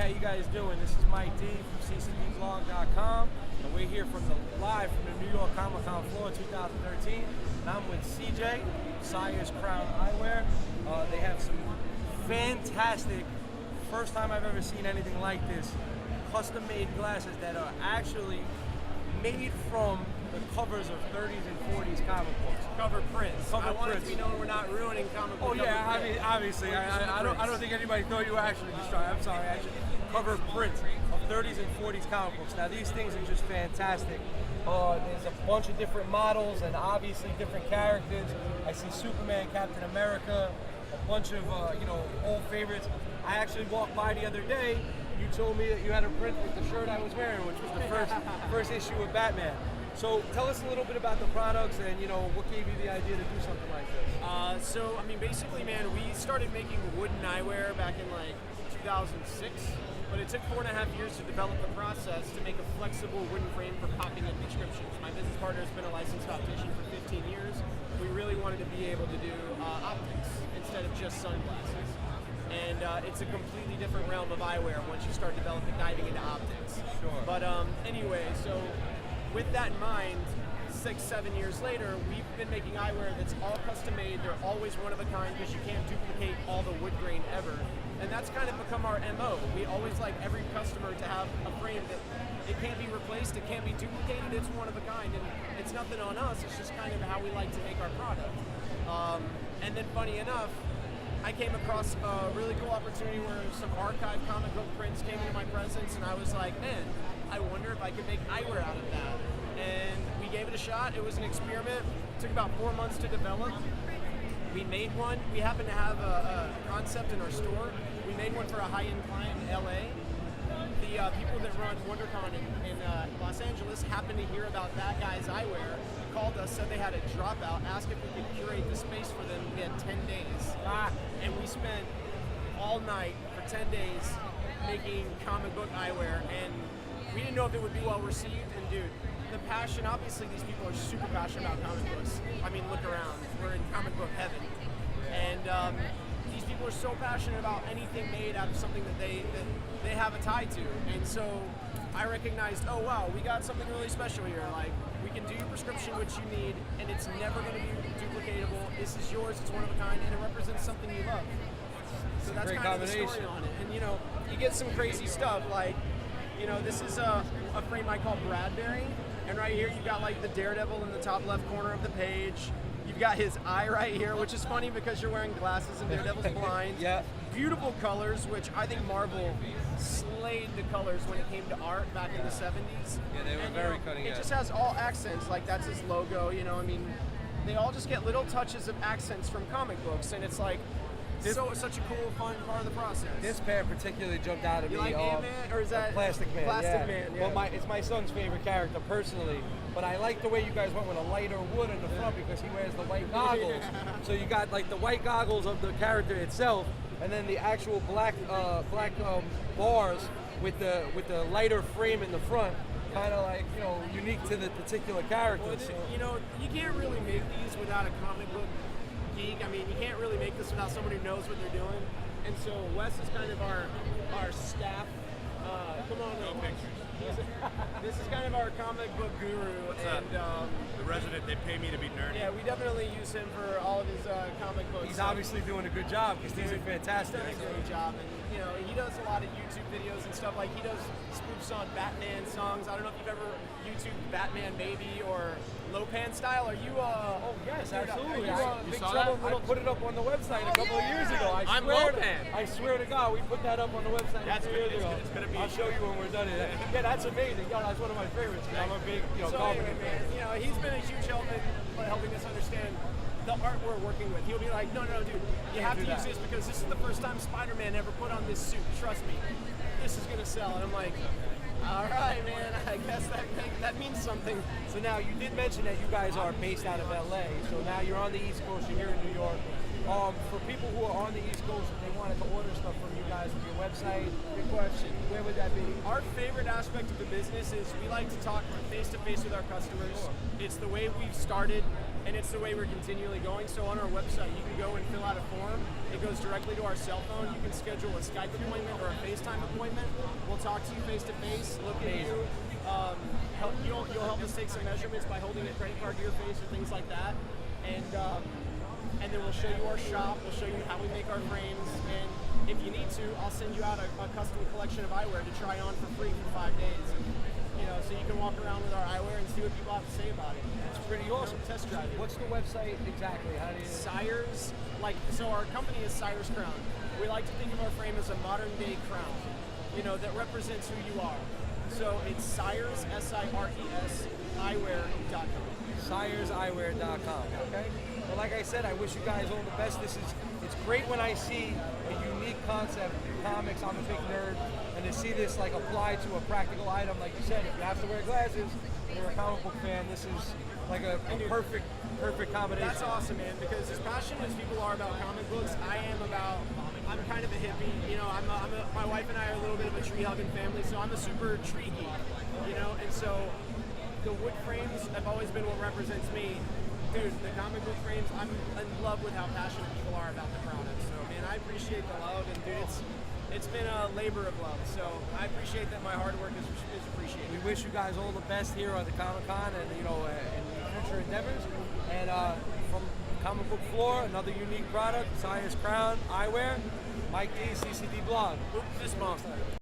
how you guys doing? This is Mike D from CCDvlog.com, and we're here live from the New York Comic Con floor 2013, and I'm with CJ, Sire's Crown Eyewear. They have some fantastic, first time I've ever seen anything like this, custom-made glasses that are actually made from the covers of 30s and 40s comic books. Cover prints. Cover I want prints. it to be known we're not ruining comic book. Oh yeah, I mean, obviously. I don't think anybody thought you were actually destroying. I'm sorry, actually. Cover prints of 30s and 40s comic books. Now these things are just fantastic. There's a bunch of different models and obviously different characters. I see Superman, Captain America, a bunch of old favorites. I actually walked by the other day. You told me that you had a print with the shirt I was wearing, which was the first issue of Batman. So tell us a little bit about the products and what gave you the idea to do something like this. So I mean, basically, man, we started making wooden eyewear back in like 2006, but it took 4.5 years to develop the process to make a flexible wooden frame for popping in prescriptions. My business partner has been a licensed optician for 15 years. We really wanted to be able to do optics instead of just sunglasses. And it's a completely different realm of eyewear once you start diving into optics. Sure. But anyway, so with that in mind, 6-7 years later, we've been making eyewear that's all custom made. They're always one of a kind because you can't duplicate all the wood grain ever. And that's kind of become our MO. We always like every customer to have a frame that it can't be replaced, it can't be duplicated, it's one of a kind. And it's nothing on us, it's just kind of how we like to make our product. And then funny enough, I came across a really cool opportunity where some archive comic book prints came into my presence, and I was like, man, I wonder if I could make eyewear out of that. And we gave it a shot. It was an experiment. It took about 4 months to develop. We made one. We happened to have a concept in our store. We made one for a high-end client in LA. The people that run WonderCon in Los Angeles happened to hear about that guy's eyewear, called us, said they had a dropout, asked if we could curate the space for them. We had 10 days. And we spent all night for 10 days making comic book eyewear, and we didn't know if it would be well received. And dude, the passion, obviously these people are super passionate about comic books. I mean, look around, we're in comic book heaven. And these people are so passionate about anything made out of something that they have a tie to. And so I recognized, oh wow, we got something really special here. Like, we can do your prescription, which you need, and it's never going to be duplicatable. This is yours, it's one of a kind, and it represents something you love. So that's kind of the story on it. And you get some crazy stuff, like, this is a frame I call Bradbury, and right here you've got like the Daredevil in the top left corner of the page. You've got his eye right here, which is funny because you're wearing glasses and Daredevil's blind. Yeah. Beautiful colors, which I think Marvel slayed the colors when it came to art back in the 70s. Yeah, they were very cutting edge. It just has all accents, like that's his logo, I mean, they all just get little touches of accents from comic books, and it's like, such a cool, fun part of the process. This pair particularly jumped out at me. You like Ant-Man, or is that Plastic Man? Plastic Man, yeah. Well, it's my son's favorite character personally, but I like the way you guys went with a lighter wood in the front because he wears the white goggles. So you got like the white goggles of the character itself, and then the actual black bars with the lighter frame in the front, kind of like unique to the particular character. Well, you can't really make these without a comic book geek. I mean, you can't really make this without someone who knows what they're doing. And so Wes is kind of our staff. Come on, no pictures. This is kind of our comic book guru. The resident, they pay me to be nerdy. Yeah, we definitely use him for all of his comic books. He's obviously doing a good job because these are fantastic. He's done a great job, and he does a lot of YouTube videos and stuff. Like, he does spoofs on Batman songs. I don't know if you've ever YouTubed Batman Baby or Lopan Style. Are you? Oh yes, absolutely. Big Trouble in I Little put it up on the website a couple of years ago. I'm Lopan. I swear to God, we put that up on the website a few years ago. It's gonna be. I'll show you when we're done. Yeah, that's amazing. That's one of my favorites. I'm a big, carpenter fan. He's been a huge help in helping us understand the art we're working with. He'll be like, no, dude, you have to use this because this is the first time Spider-Man ever put on this suit. Trust me, this is gonna sell. And I'm like, all right, man. I guess that means something. So now you did mention that you guys are based out of LA. So now you're on the East Coast. You're here in New York. For people who are on the East Coast, if they wanted to order stuff from you guys with your website, Good question. where would that be? Our favorite aspect of the business is we like to talk face to face with our customers. It's the way we've started, and it's the way we're continually going. So on our website, you can go and fill out a form. It goes directly to our cell phone. You can schedule a Skype appointment or a FaceTime appointment. We'll talk to you face to face, look at you. You'll help us take some measurements by holding a credit card to your face or things like that. And then we'll show you our shop. We'll show you how we make our frames. And if you need to, I'll send you out a custom collection of eyewear to try on for free for 5 days. And, so you can walk around with our eyewear and see what people have to say about it. It's pretty awesome. Test drive it. What's the website exactly? How do you? Sire's, so our company is Sire's Crown. We like to think of our frame as a modern day crown, that represents who you are. So it's Sire's, S-I-R-E-S, eyewear.com. Sire'sEyewear.com. Okay. Well, like I said, I wish you guys all the best. It's great when I see a unique concept in comics. I'm a big nerd, and to see this like applied to a practical item, like you said, if you have to wear glasses, and you're a comic book fan, this is like a perfect combination. That's awesome, man. Because as passionate as people are about comic books, I'm kind of a hippie. My wife and I are a little bit of a tree hugging family, so I'm a super tree geek. And so the wood frames have always been what represents me. Dude, the comic book frames, I'm in love with how passionate people are about the product. So, man, I appreciate the love, and dude, it's been a labor of love. So I appreciate that my hard work is appreciated. We wish you guys all the best here on the Comic-Con and in future endeavors. And from Comic Book Floor, another unique product, Sire's Crown Eyewear, Mike D, CCD Blog. This monster.